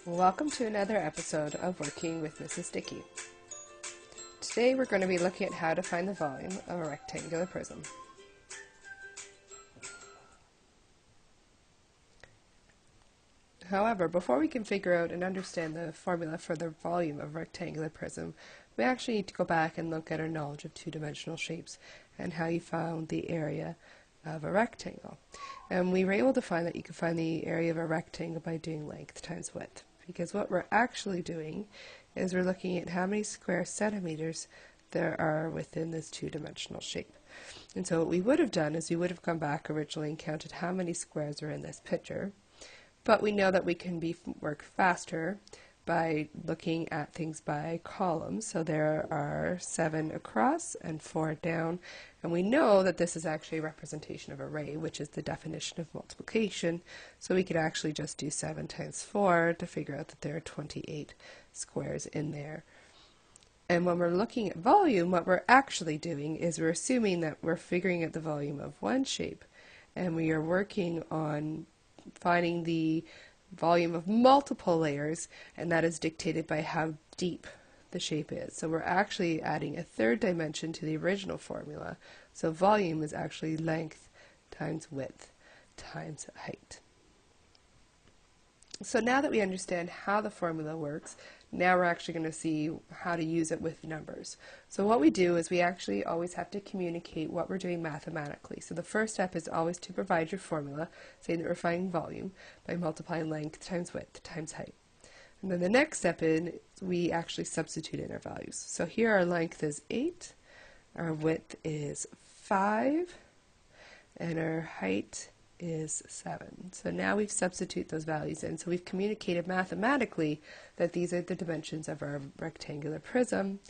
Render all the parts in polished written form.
Welcome to another episode of Working with Mrs. Sticky. Today we're going to be looking at how to find the volume of a rectangular prism. However, before we can figure out and understand the formula for the volume of a rectangular prism, we actually need to go back and look at our knowledge of two-dimensional shapes and how you found the area of a rectangle. And we were able to find that you can find the area of a rectangle by doing length times width. Because what we're actually doing is we're looking at how many square centimeters there are within this two-dimensional shape. And so what we would have done is we would have come back originally and counted how many squares are in this picture. But we know that we can work faster by looking at things by columns. So there are 7 across and 4 down. And we know that this is actually a representation of array, which is the definition of multiplication. So we could actually just do 7 times 4 to figure out that there are 28 squares in there. And when we're looking at volume, what we're actually doing is we're assuming that we're figuring out the volume of one shape. And we are working on finding the volume of multiple layers, and that is dictated by how deep the shape is. So we're actually adding a third dimension to the original formula. So volume is actually length times width times height. So now that we understand how the formula works, now we're actually going to see how to use it with numbers. So what we do is we actually always have to communicate what we're doing mathematically. So the first step is always to provide your formula, saying that we're finding volume by multiplying length times width times height. And then the next step is we actually substitute in our values. So here our length is 8, our width is 5, and our height is 7. So now we've substituted those values in. So we've communicated mathematically that these are the dimensions of our rectangular prism.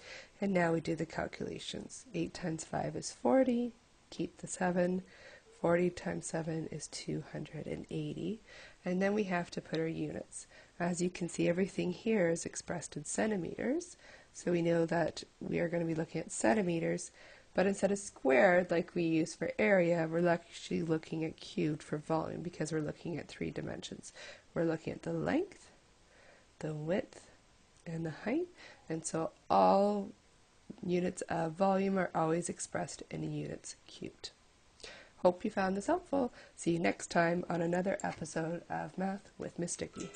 And now we do the calculations. 8 times 5 is 40. Keep the 7. 40 times 7 is 280. And then we have to put our units. As you can see, everything here is expressed in centimeters. So we know that we are going to be looking at centimeters. But instead of squared, like we use for area, we're actually looking at cubed for volume because we're looking at 3 dimensions. We're looking at the length, the width, and the height. And so all units of volume are always expressed in units cubed. Hope you found this helpful. See you next time on another episode of Math with Miss Sticky.